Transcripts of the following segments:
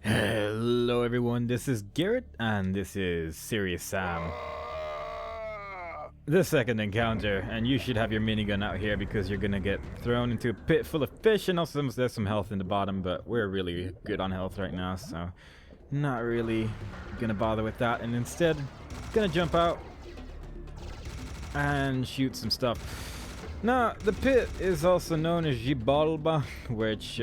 Hello everyone, this is Garrett, and this is Serious Sam. The second encounter, and you should have your minigun out here because you're gonna get thrown into a pit full of fish, and also there's some health in the bottom, but we're really good on health right now, so not really gonna bother with that, and instead gonna jump out and shoot some stuff. Now, the pit is also known as Xibalba, which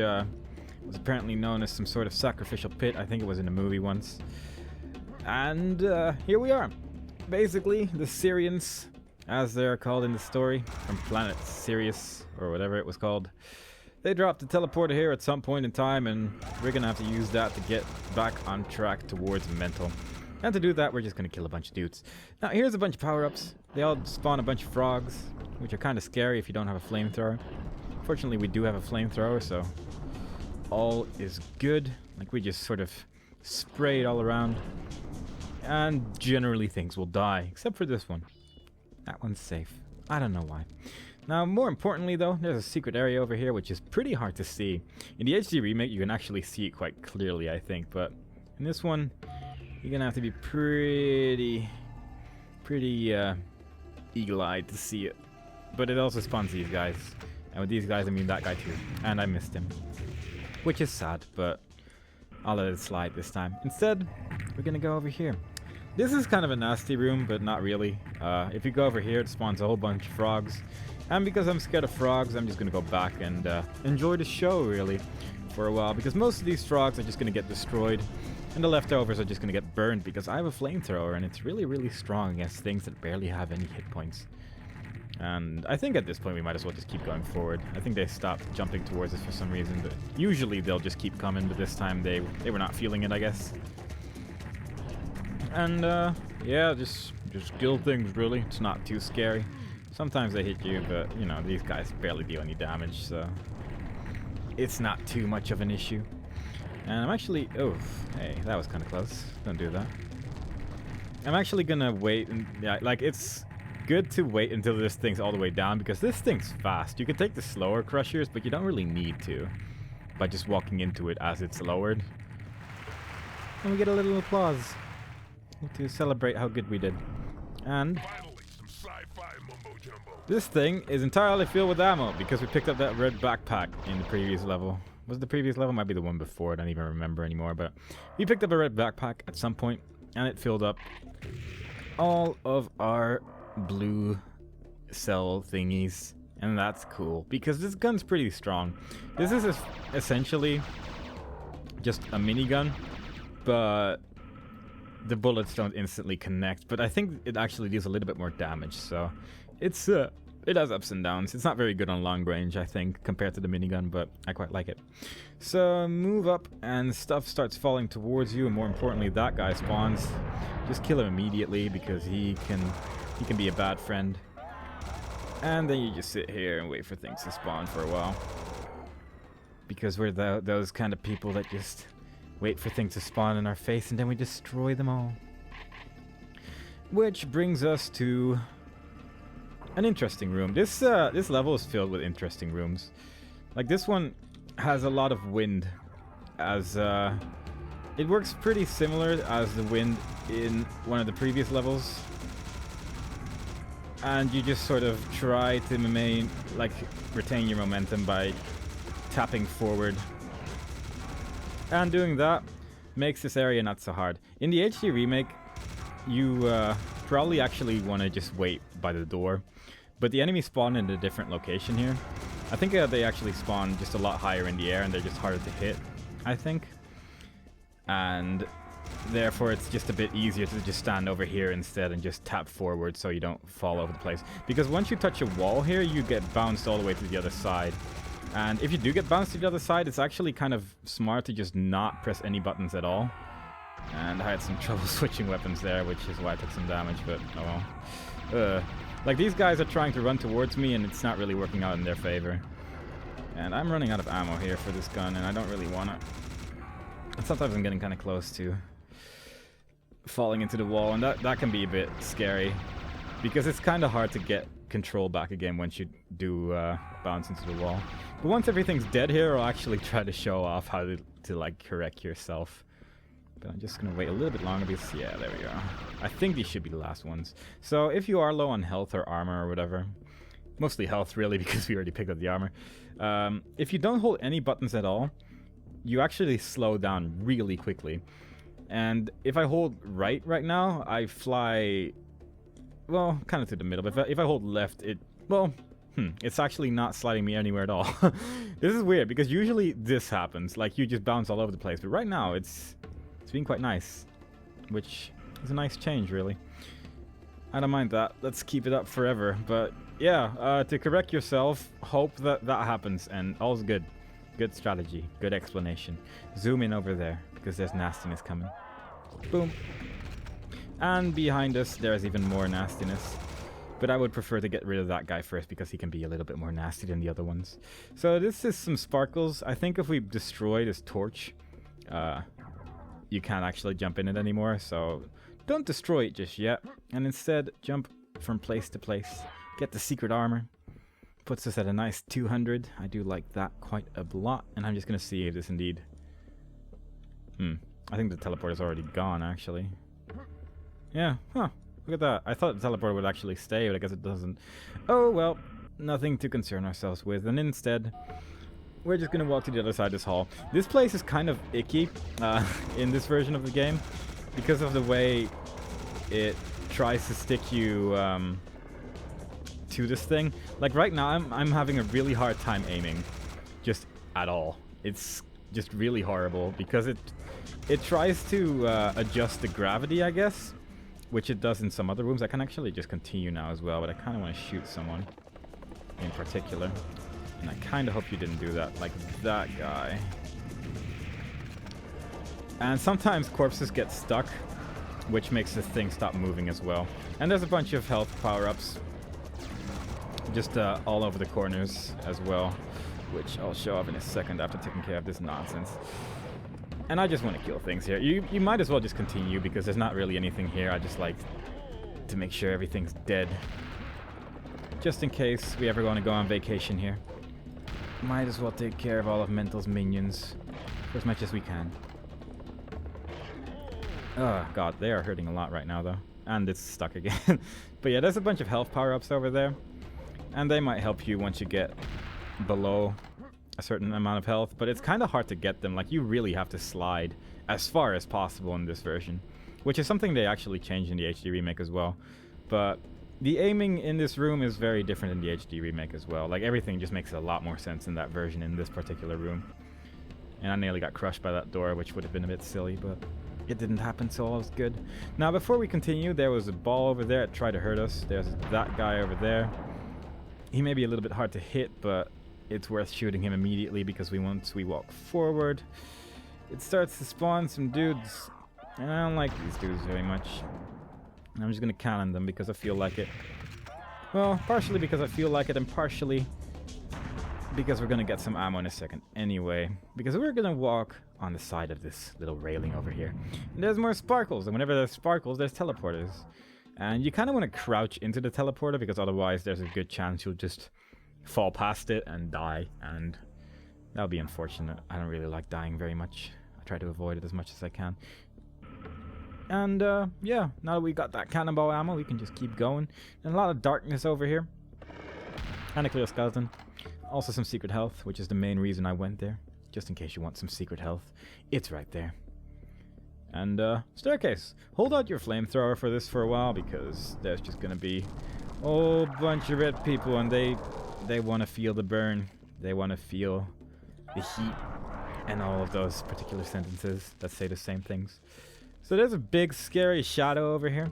was apparently known as some sort of sacrificial pit. I think it was in a movie once. And here we are. Basically, the Syrians, as they're called in the story, from planet Sirius, or whatever it was called, they dropped a teleporter here at some point in time, and we're gonna have to use that to get back on track towards Mental. And to do that, we're just gonna kill a bunch of dudes. Now, here's a bunch of power-ups. They all spawn a bunch of frogs, which are kind of scary if you don't have a flamethrower. Fortunately, we do have a flamethrower, so all is good. Like, we just sort of spray it all around, and generally things will die, except for this one. That one's safe. I don't know why. Now, more importantly though, there's a secret area over here which is pretty hard to see. In the HD remake you can actually see it quite clearly, I think, but in this one you're gonna have to be pretty eagle-eyed to see it. But it also spawns these guys, and with these guys I mean that guy too, and I missed him, which is sad, but I'll let it slide this time. Instead, we're gonna go over here. This is kind of a nasty room, but not really. If you go over here, it spawns a whole bunch of frogs. And because I'm scared of frogs, I'm just gonna go back and enjoy the show, really, for a while. Because most of these frogs are just gonna get destroyed, and the leftovers are just gonna get burned, because I have a flamethrower, and it's really strong against things that barely have any hit points. And I think at this point we might as well just keep going forward. I think they stopped jumping towards us for some reason, but usually they'll just keep coming, but this time they were not feeling it, I guess. And yeah, just kill things, really. It's not too scary. Sometimes they hit you, but you know, these guys barely do any damage, so it's not too much of an issue. And I'm actually, oh, hey, that was kind of close. Don't do that. I'm actually gonna wait, and yeah, like, it's good to wait until this thing's all the way down, because this thing's fast. You can take the slower crushers, but you don't really need to by just walking into it as it's lowered. And we get a little applause to celebrate how good we did. And this thing is entirely filled with ammo because we picked up that red backpack in the previous level. Was it the previous level? Might be the one before. I don't even remember anymore, but we picked up a red backpack at some point, and it filled up all of our blue cell thingies, and that's cool because this gun's pretty strong. This is essentially just a minigun, but the bullets don't instantly connect, but I think it actually deals a little bit more damage, so it's it has ups and downs. It's not very good on long range, I think, compared to the minigun, but I quite like it. So move up and stuff starts falling towards you, and more importantly that guy spawns. Just kill him immediately because he can be a bad friend. And then you just sit here and wait for things to spawn for a while, because we're those kind of people that just wait for things to spawn in our face and then we destroy them all. Which brings us to an interesting room. This level is filled with interesting rooms. Like, this one has a lot of wind, as it works pretty similar as the wind in one of the previous levels. And you just sort of try to retain your momentum by tapping forward. And doing that makes this area not so hard. In the HD remake, you probably actually want to just wait by the door. But the enemies spawn in a different location here. I think they actually spawn just a lot higher in the air, and they're just harder to hit, I think. And therefore it's just a bit easier to just stand over here instead and just tap forward so you don't fall over the place. Because once you touch a wall here, you get bounced all the way to the other side. And if you do get bounced to the other side, it's actually kind of smart to just not press any buttons at all. And I had some trouble switching weapons there, which is why I took some damage, but oh well. Like, these guys are trying to run towards me, and it's not really working out in their favor. And I'm running out of ammo here for this gun, and I don't really want it. And sometimes I'm getting kind of close to falling into the wall, and that can be a bit scary, because it's kind of hard to get control back again once you do bounce into the wall. But once everything's dead here, I'll actually try to show off how to like correct yourself But I'm just gonna wait a little bit longer because, yeah, there we go. I think these should be the last ones. So if you are low on health or armor or whatever, mostly health really because we already picked up the armor. If you don't hold any buttons at all, you actually slow down really quickly. And if I hold right now, I fly, well, kind of to the middle. But if I hold left, it's actually not sliding me anywhere at all. This is weird because usually this happens, like you just bounce all over the place. But right now it's being quite nice, which is a nice change really. I don't mind that. Let's keep it up forever. But yeah, to correct yourself, hope that happens and all's good. Good strategy, good explanation. Zoom in over there because there's nastiness coming. Boom. And behind us there's even more nastiness. But I would prefer to get rid of that guy first because he can be a little bit more nasty than the other ones. So this is some sparkles. I think if we destroy this torch, you can't actually jump in it anymore. So don't destroy it just yet. And instead jump from place to place. Get the secret armor. Puts us at a nice 200. I do like that quite a lot. And I'm just going to see if this indeed... I think the teleporter's already gone, actually. Yeah, huh. Look at that. I thought the teleporter would actually stay, but I guess it doesn't. Oh, well. Nothing to concern ourselves with. And instead, we're just going to walk to the other side of this hall. This place is kind of icky in this version of the game because of the way it tries to stick you... to this thing. Like right now I'm having a really hard time aiming just at all. It's just really horrible because it tries to adjust the gravity, I guess, which it does in some other rooms. I can actually just continue now as well, but I kind of want to shoot someone in particular, and I kind of hope you didn't do that, like that guy. And sometimes corpses get stuck, which makes the thing stop moving as well. And there's a bunch of health power-ups just all over the corners as well, which I'll show off in a second after taking care of this nonsense. And I just want to kill things here. You might as well just continue because there's not really anything here. I just like to make sure everything's dead, just in case we ever want to go on vacation here. Might as well take care of all of Mental's minions for as much as we can. Oh god, they are hurting a lot right now though, and it's stuck again. But yeah, there's a bunch of health power-ups over there. And they might help you once you get below a certain amount of health, but it's kind of hard to get them. Like, you really have to slide as far as possible in this version, which is something they actually changed in the HD remake as well. But the aiming in this room is very different in the HD remake as well. Like, everything just makes a lot more sense in that version in this particular room. And I nearly got crushed by that door, which would have been a bit silly, but it didn't happen, so all was good. Now, before we continue, there was a ball over there that tried to hurt us. There's that guy over there. He may be a little bit hard to hit, but it's worth shooting him immediately because once we walk forward, it starts to spawn some dudes. And I don't like these dudes very much. And I'm just going to cannon them because I feel like it. Well, partially because I feel like it, and partially because we're going to get some ammo in a second anyway. Because we're going to walk on the side of this little railing over here. And there's more sparkles, and whenever there's sparkles, there's teleporters. And you kind of want to crouch into the teleporter because otherwise there's a good chance you'll just fall past it and die. And that'll be unfortunate. I don't really like dying very much. I try to avoid it as much as I can. And yeah, now that we got that cannonball ammo, we can just keep going. And a lot of darkness over here. And a clear skeleton. Also some secret health, which is the main reason I went there. Just in case you want some secret health. It's right there. And staircase. Hold out your flamethrower for this for a while because there's just gonna be a whole bunch of red people, and they want to feel the burn. They want to feel the heat and all of those particular sentences that say the same things. So there's a big scary shadow over here,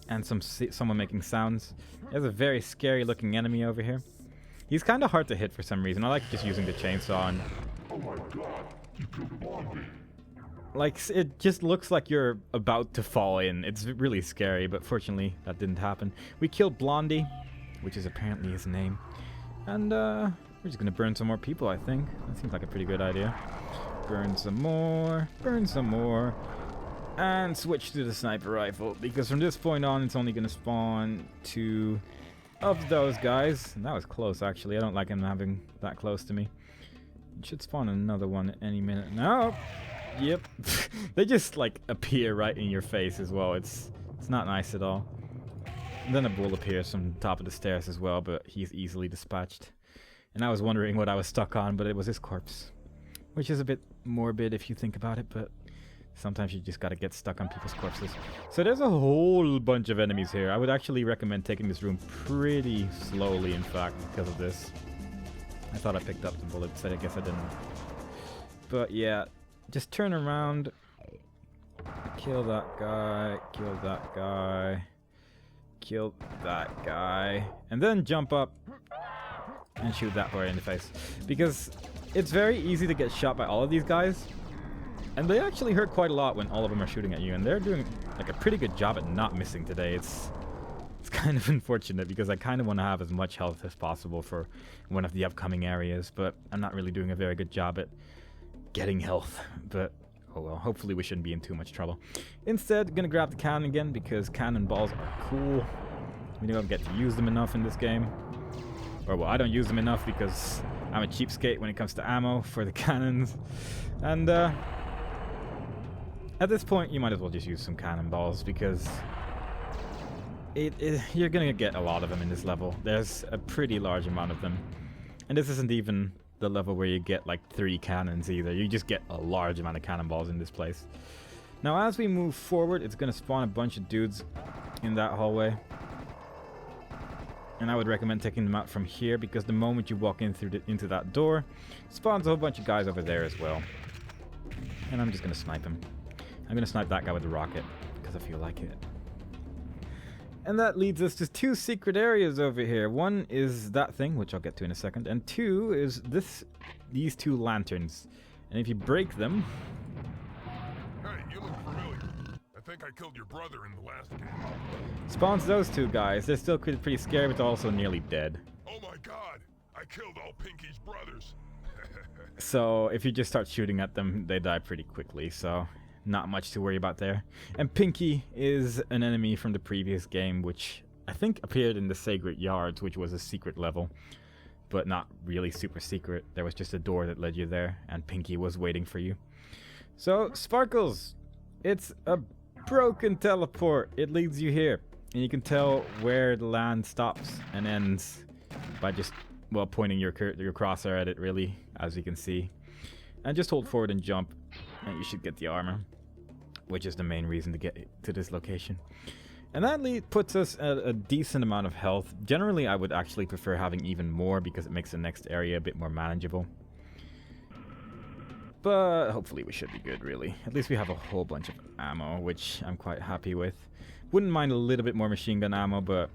and someone making sounds. There's a very scary looking enemy over here. He's kind of hard to hit for some reason. I like just using the chainsaw and... Oh my god, you killed Blondie. Like, it just looks like you're about to fall in. It's really scary, but fortunately that didn't happen. We killed Blondie, which is apparently his name. And we're just gonna burn some more people, I think. That seems like a pretty good idea. Burn some more, and switch to the sniper rifle, because from this point on it's only gonna spawn 2 of those guys. And that was close, actually. I don't like him having that close to me. It should spawn another one any minute. No! Yep. They just like appear right in your face as well. It's not nice at all. And then a bull appears from the top of the stairs as well, but he's easily dispatched. And I was wondering what I was stuck on, but it was his corpse. Which is a bit morbid if you think about it, but sometimes you just gotta get stuck on people's corpses. So there's a whole bunch of enemies here. I would actually recommend taking this room pretty slowly, in fact, because of this. I thought I picked up the bullets, I guess I didn't. But yeah, just turn around, kill that guy, kill that guy, kill that guy, and then jump up and shoot that boy in the face. Because it's very easy to get shot by all of these guys, and they actually hurt quite a lot when all of them are shooting at you, and they're doing like a pretty good job at not missing today. It's kind of unfortunate because I kind of want to have as much health as possible for one of the upcoming areas, but I'm not really doing a very good job at getting health. But oh well, hopefully we shouldn't be in too much trouble. Instead, gonna grab the cannon again because cannonballs are cool. We don't get to use them enough in this game. Or well, I don't use them enough because I'm a cheapskate when it comes to ammo for the cannons. And at this point, you might as well just use some cannonballs because you're gonna get a lot of them in this level. There's a pretty large amount of them. And this isn't even the level where you get like 3 cannons either. You just get a large amount of cannonballs in this place. Now as we move forward, it's gonna spawn a bunch of dudes in that hallway. And I would recommend taking them out from here because the moment you walk in through into that door, spawns a whole bunch of guys over there as well. And I'm just gonna snipe him. I'm gonna snipe that guy with the rocket because I feel like it. And that leads us to 2 secret areas over here. One is that thing, which I'll get to in a second, and 2 is these 2 lanterns. And if you break them... Hey, you look familiar. I think I killed your brother in the last game. Spawns those 2 guys. They're still pretty scary, but they're also nearly dead. Oh my god! I killed all Pinky's brothers. So if you just start shooting at them, they die pretty quickly, so not much to worry about there. And Pinky is an enemy from the previous game, which I think appeared in the Sacred Yards, which was a secret level, but not really super secret. There was just a door that led you there, and Pinky was waiting for you. So, Sparkles, it's a broken teleport. It leads you here, and you can tell where the land stops and ends by just, well, pointing your crosshair at it, really, as you can see. And just hold forward and jump, and you should get the armor, which is the main reason to get to this location. And that puts us at a decent amount of health. Generally, I would actually prefer having even more because it makes the next area a bit more manageable. But hopefully we should be good, really. At least we have a whole bunch of ammo, which I'm quite happy with. Wouldn't mind a little bit more machine gun ammo, but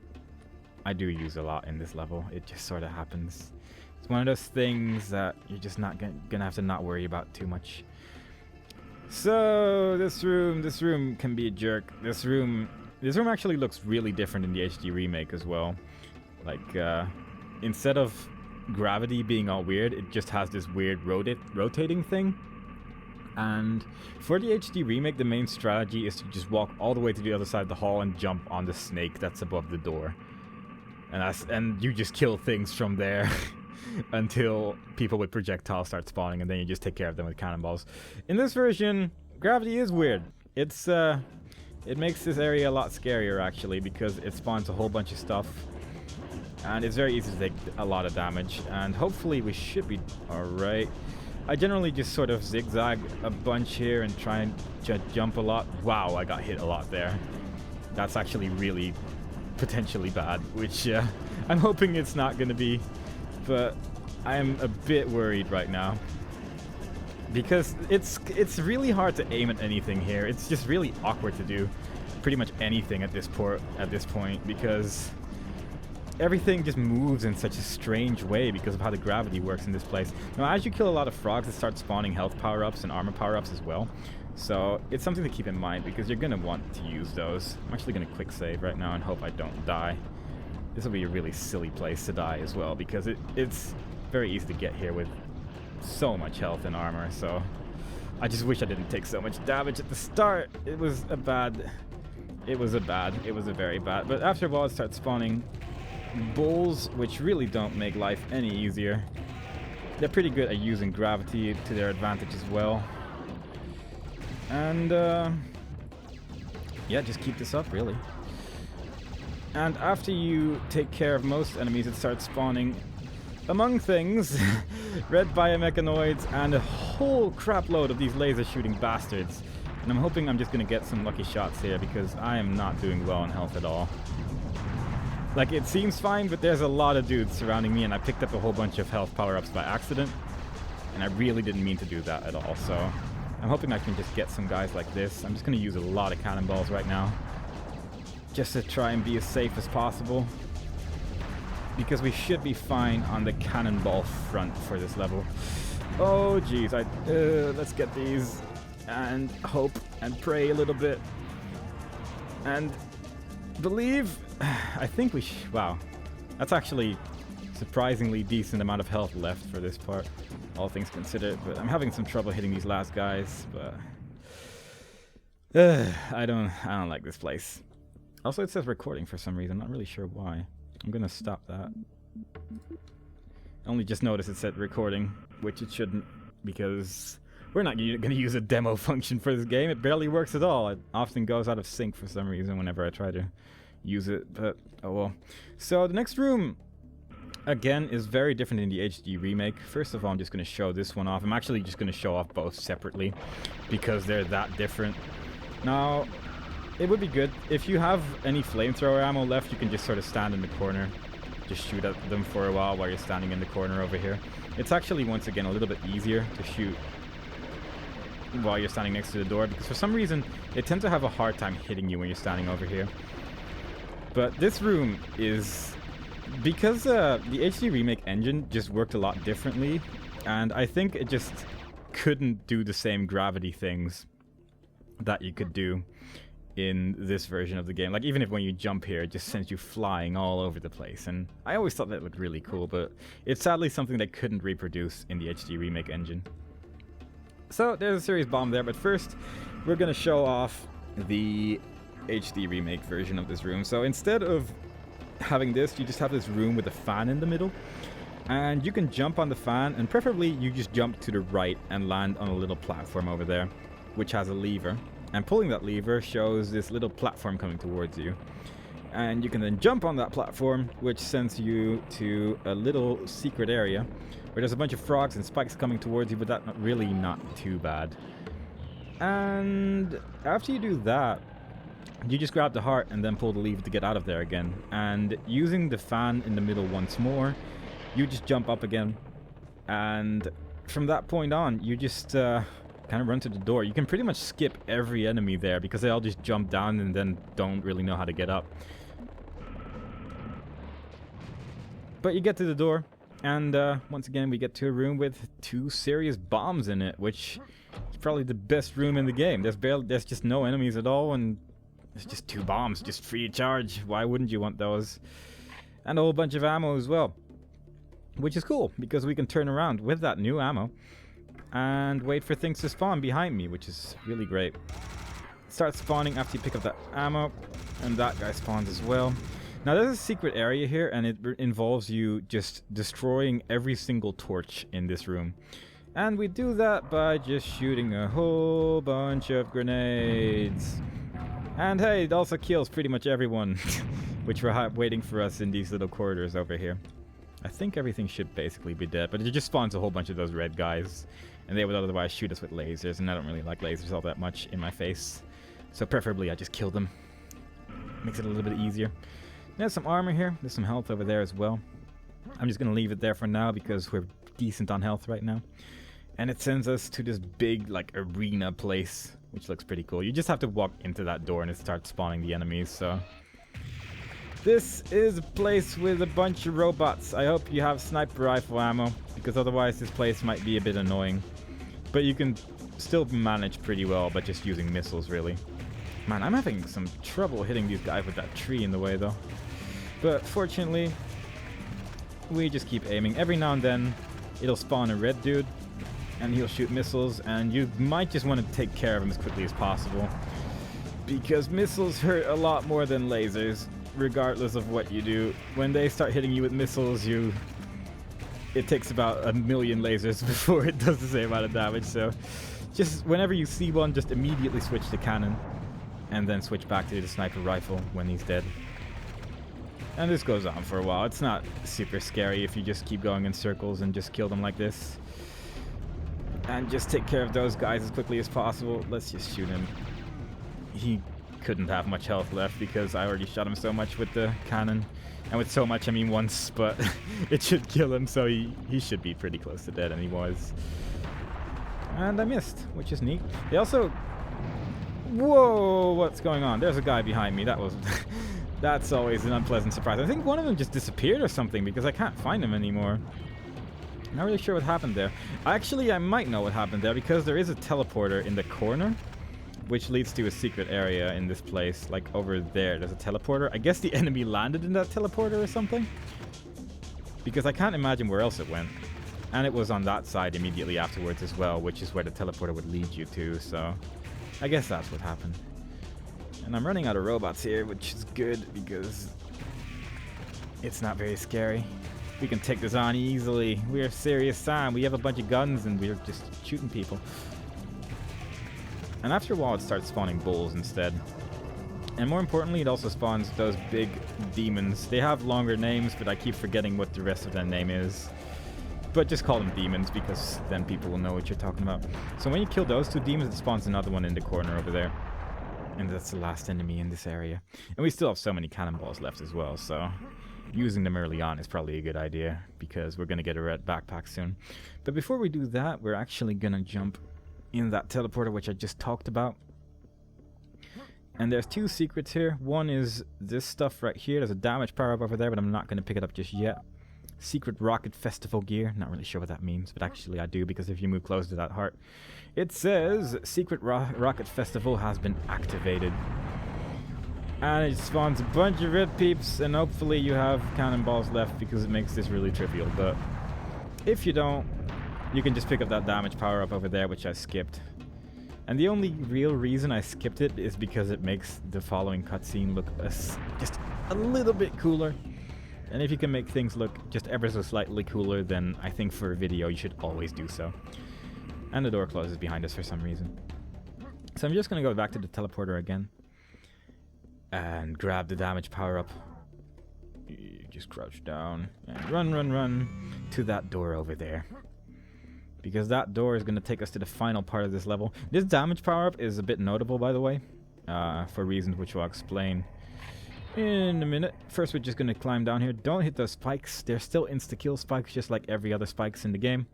I do use a lot in this level. It just sort of happens. It's one of those things that you're just not gonna have to not worry about too much. So this room can be a jerk. This room actually looks really different in the HD remake as well. Like instead of gravity being all weird, it just has this weird rotating thing. And for the HD remake, the main strategy is to just walk all the way to the other side of the hall and jump on the snake that's above the door. And you just kill things from there. Until people with projectiles start spawning, and then you just take care of them with cannonballs. In this version, gravity is weird. It makes this area a lot scarier actually because it spawns a whole bunch of stuff, and it's very easy to take a lot of damage. And hopefully we should be alright. I generally just sort of zigzag a bunch here and try and jump a lot. Wow, I got hit a lot there. That's actually really potentially bad, which I'm hoping it's not going to be. But I'm a bit worried right now because it's really hard to aim at anything here. It's just really awkward to do pretty much anything at this point because everything just moves in such a strange way because of how the gravity works in this place. Now, as you kill a lot of frogs, it starts spawning health power-ups and armor power-ups as well. So it's something to keep in mind because you're gonna want to use those. I'm actually gonna quick save right now and hope I don't die. This will be a really silly place to die as well because it's very easy to get here with so much health and armor. So I just wish I didn't take so much damage at the start. It was very bad. But after a while it starts spawning bulls, which really don't make life any easier. They're pretty good at using gravity to their advantage as well. And yeah, just keep this up, really. And after you take care of most enemies, it starts spawning, among things, red biomechanoids and a whole crap load of these laser shooting bastards. And I'm hoping I'm just gonna get some lucky shots here, because I am not doing well on health at all. Like, it seems fine, but there's a lot of dudes surrounding me, and I picked up a whole bunch of health power-ups by accident. And I really didn't mean to do that at all, so I'm hoping I can just get some guys like this. I'm just gonna use a lot of cannonballs right now, just to try and be as safe as possible, because we should be fine on the cannonball front for this level. Oh jeez, let's get these and hope and pray a little bit and believe. I think we wow, that's actually surprisingly decent amount of health left for this part, all things considered, but I'm having some trouble hitting these last guys. But I don't like this place. Also, it says recording for some reason. Not really sure why. I'm gonna stop that. I only just noticed it said recording, which it shouldn't, because we're not gonna use a demo function for this game. It barely works at all. It often goes out of sync for some reason whenever I try to use it, but oh well. So the next room, again, is very different in the HD remake. First of all, I'm just gonna show this one off. I'm actually just gonna show off both separately, because they're that different. Now, it would be good if you have any flamethrower ammo left, you can just sort of stand in the corner, just shoot at them for a while you're standing in the corner over here. It's actually, once again, a little bit easier to shoot while you're standing next to the door, because for some reason they tend to have a hard time hitting you when you're standing over here. But this room is, because the HD remake engine just worked a lot differently, and I think it just couldn't do the same gravity things that you could do in this version of the game. Like, even if when you jump here, it just sends you flying all over the place, and I always thought that looked really cool, but it's sadly something they couldn't reproduce in the HD remake engine. So there's a serious bomb there, but first we're gonna show off the HD remake version of this room. So instead of having this, you just have this room with a fan in the middle, and you can jump on the fan, and preferably you just jump to the right and land on a little platform over there, which has a lever. And pulling that lever shows this little platform coming towards you. And you can then jump on that platform, which sends you to a little secret area where there's a bunch of frogs and spikes coming towards you, but that's really not too bad. And after you do that, you just grab the heart and then pull the lever to get out of there again. And using the fan in the middle once more, you just jump up again. And from that point on, you just kind of run to the door. You can pretty much skip every enemy there, because they all just jump down and then don't really know how to get up. But you get to the door, and once again we get to a room with 2 serious bombs in it, which is probably the best room in the game. There's just no enemies at all, and there's just 2 bombs just free to charge. Why wouldn't you want those? And a whole bunch of ammo as well, which is cool, because we can turn around with that new ammo and wait for things to spawn behind me, which is really great. It starts spawning after you pick up that ammo, and that guy spawns as well. Now there's a secret area here, and it involves you just destroying every single torch in this room. And we do that by just shooting a whole bunch of grenades. And hey, it also kills pretty much everyone, which we're waiting for us in these little corridors over here. I think everything should basically be dead, but it just spawns a whole bunch of those red guys, and they would otherwise shoot us with lasers, and I don't really like lasers all that much in my face, so preferably I just kill them. Makes it a little bit easier. There's some armor here, there's some health over there as well. I'm just gonna leave it there for now because we're decent on health right now. And it sends us to this big, like, arena place, which looks pretty cool. You just have to walk into that door and it starts spawning the enemies, so this is a place with a bunch of robots. I hope you have sniper rifle ammo, because otherwise this place might be a bit annoying. But you can still manage pretty well by just using missiles, really. Man, I'm having some trouble hitting these guys with that tree in the way, though. But fortunately, we just keep aiming. Every now and then, it'll spawn a red dude, and he'll shoot missiles, and you might just want to take care of him as quickly as possible, because missiles hurt a lot more than lasers. Regardless of what you do, when they start hitting you with missiles, it takes about 1 million lasers before it does the same amount of damage, so Just whenever you see one, just immediately switch to cannon. And then switch back to the sniper rifle when he's dead. And this goes on for a while. It's not super scary if you just keep going in circles and just kill them like this. And just take care of those guys as quickly as possible. Let's just shoot him. He couldn't have much health left because I already shot him so much with the cannon. And with so much, I mean once, but it should kill him, so he should be pretty close to dead, and he was. And I missed, which is neat. They also... Whoa, what's going on? There's a guy behind me. That was... That's always an unpleasant surprise. I think one of them just disappeared or something because I can't find him anymore. Not really sure what happened there. Actually, I might know what happened there because there is a teleporter in the corner, which leads to a secret area in this place. Like over there, there's a teleporter. I guess the enemy landed in that teleporter or something, because I can't imagine where else it went. And it was on that side immediately afterwards as well, which is where the teleporter would lead you to. So I guess that's what happened. And I'm running out of robots here, which is good because it's not very scary. We can take this on easily. We're Serious Sam. We have a bunch of guns and we're just shooting people. And after a while it starts spawning bulls instead. And more importantly, it also spawns those big demons. They have longer names, but I keep forgetting what the rest of their name is. But just call them demons because then people will know what you're talking about. So when you kill those two demons, it spawns another one in the corner over there. And that's the last enemy in this area. And we still have so many cannonballs left as well, so using them early on is probably a good idea because we're going to get a red backpack soon. But before we do that, we're actually going to jump in that teleporter which I just talked about. And there's two secrets here. One is this stuff right here. There's a damage power up over there, but I'm not going to pick it up just yet. Secret Rocket Festival gear. Not really sure what that means, but actually I do, because if you move close to that heart, it says Secret Rocket Festival has been activated. And it spawns a bunch of red peeps, and hopefully you have cannonballs left because it makes this really trivial. But if you don't, you can just pick up that damage power up over there, which I skipped. And the only real reason I skipped it is because it makes the following cutscene look just a little bit cooler. And if you can make things look just ever so slightly cooler, then I think for a video you should always do so. And the door closes behind us for some reason. So I'm just going to go back to the teleporter again. And grab the damage power up. You just crouch down and run to that door over there. Because that door is going to take us to the final part of this level. This damage power up is a bit notable, by the way. For reasons which I'll explain in a minute. First, we're just going to climb down here. Don't hit those spikes. They're still insta-kill spikes, just like every other spikes in the game.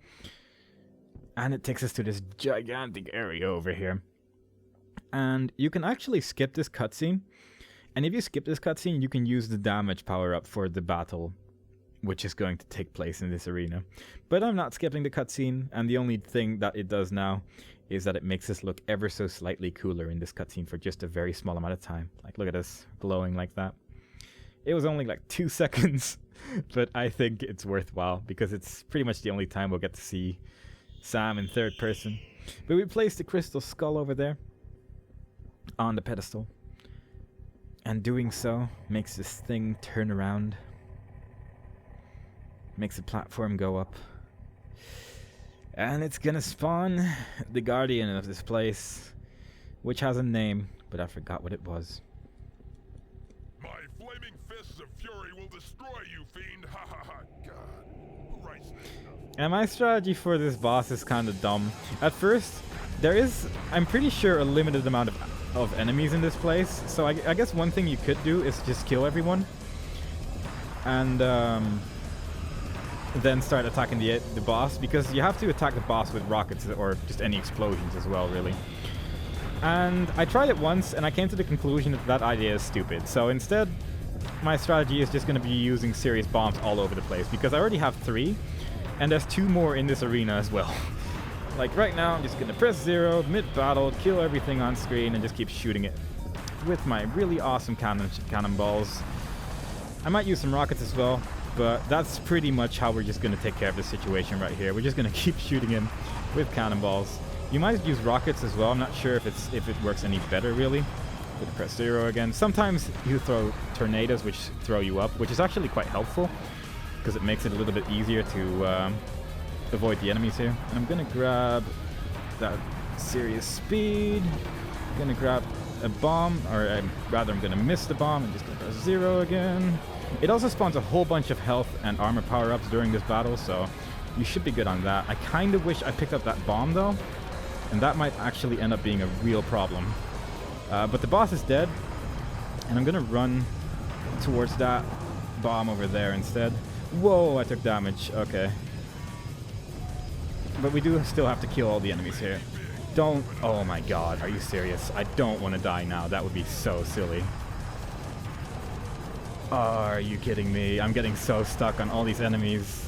And it takes us to this gigantic area over here. And you can actually skip this cutscene. And if you skip this cutscene, you can use the damage power-up for the battle, which is going to take place in this arena. But I'm not skipping the cutscene, and the only thing that it does now is that it makes us look ever so slightly cooler in this cutscene for just a very small amount of time. Like, look at us glowing like that. It was only like 2 seconds, but I think it's worthwhile because it's pretty much the only time we'll get to see Sam in third person. But we placed the crystal skull over there on the pedestal. And doing so makes this thing turn around. Makes the platform go up. And it's gonna spawn the guardian of this place, which has a name, but I forgot what it was. My flaming fists of fury will destroy you, fiend! Ha ha ha! God, who writes this stuff? And my strategy for this boss is kind of dumb. At first, there is, I'm pretty sure, a limited amount of enemies in this place. So I guess one thing you could do is just kill everyone. And then start attacking the boss, because you have to attack the boss with rockets or just any explosions as well, really. And I tried it once and I came to the conclusion that that idea is stupid. So instead, my strategy is just going to be using serious bombs all over the place, because I already have 3 and there's 2 more in this arena as well. Like right now, I'm just going to press 0 mid-battle, kill everything on screen, and just keep shooting it with my really awesome cannonballs. I might use some rockets as well, but that's pretty much how we're just going to take care of the situation right here. We're just going to keep shooting him with cannonballs. You might use rockets as well. I'm not sure if it works any better, really. But press 0 again. Sometimes you throw tornadoes, which throw you up, which is actually quite helpful, because it makes it a little bit easier to avoid the enemies here. And I'm going to grab that serious speed. Gonna grab a bomb, or rather I'm gonna miss the bomb and just gonna press 0 again. It also spawns a whole bunch of health and armor power-ups during this battle, so you should be good on that. I kind of wish I picked up that bomb though, and that might actually end up being a real problem. But the boss is dead, and I'm gonna run towards that bomb over there instead. Whoa, I took damage. Okay. But we do still have to kill all the enemies here. Don't... Oh my god, are you serious? I don't want to die now. That would be so silly. Oh, are you kidding me? I'm getting so stuck on all these enemies.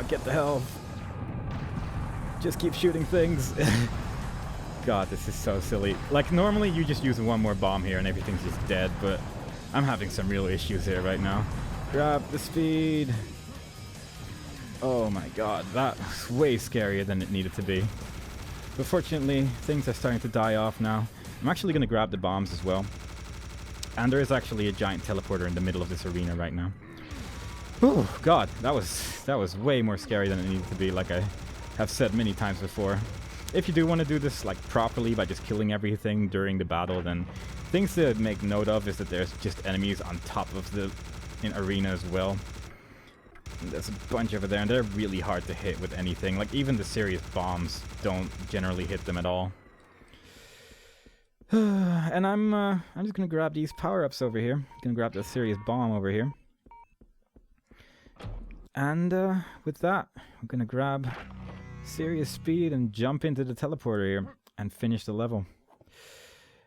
Get the health. Just keep shooting things. God, this is so silly. Like, normally you just use one more bomb here and everything's just dead, but I'm having some real issues here right now. Grab the speed. Oh my god, that was way scarier than it needed to be. But fortunately, things are starting to die off now. I'm actually going to grab the bombs as well. And there is actually a giant teleporter in the middle of this arena right now. Oh god, that was way more scary than it needed to be, like I have said many times before. If you do want to do this like properly by just killing everything during the battle, then things to make note of is that there's just enemies on top of the arena as well. And there's a bunch over there, and they're really hard to hit with anything. Like, even the serious bombs don't generally hit them at all. And I'm just gonna grab these power-ups over here. Gonna grab the serious bomb over here. And with that, I'm gonna grab serious speed and jump into the teleporter here and finish the level.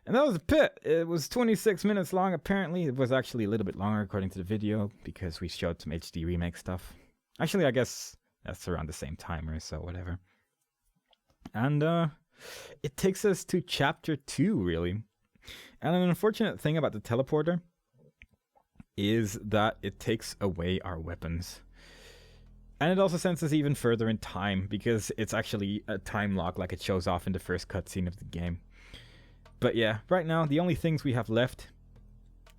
And that was a pit. It was 26 minutes long. Apparently, it was actually a little bit longer according to the video because we showed some HD remake stuff. Actually, I guess that's around the same timer, so whatever. And it takes us to chapter 2, really. And an unfortunate thing about the teleporter is that it takes away our weapons. And it also sends us even further in time because it's actually a time lock like it shows off in the first cutscene of the game. But yeah, right now, the only things we have left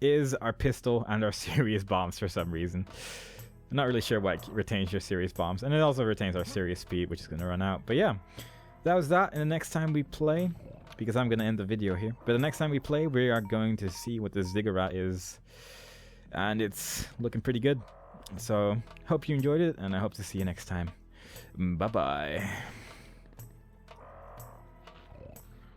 is our pistol and our serious bombs for some reason. I'm not really sure why it retains your serious bombs. And it also retains our serious speed, which is going to run out. But yeah, that was that. And the next time we play, because I'm going to end the video here, but the next time we play, we are going to see what the ziggurat is. And it's looking pretty good. So, hope you enjoyed it, and I hope to see you next time. Bye-bye.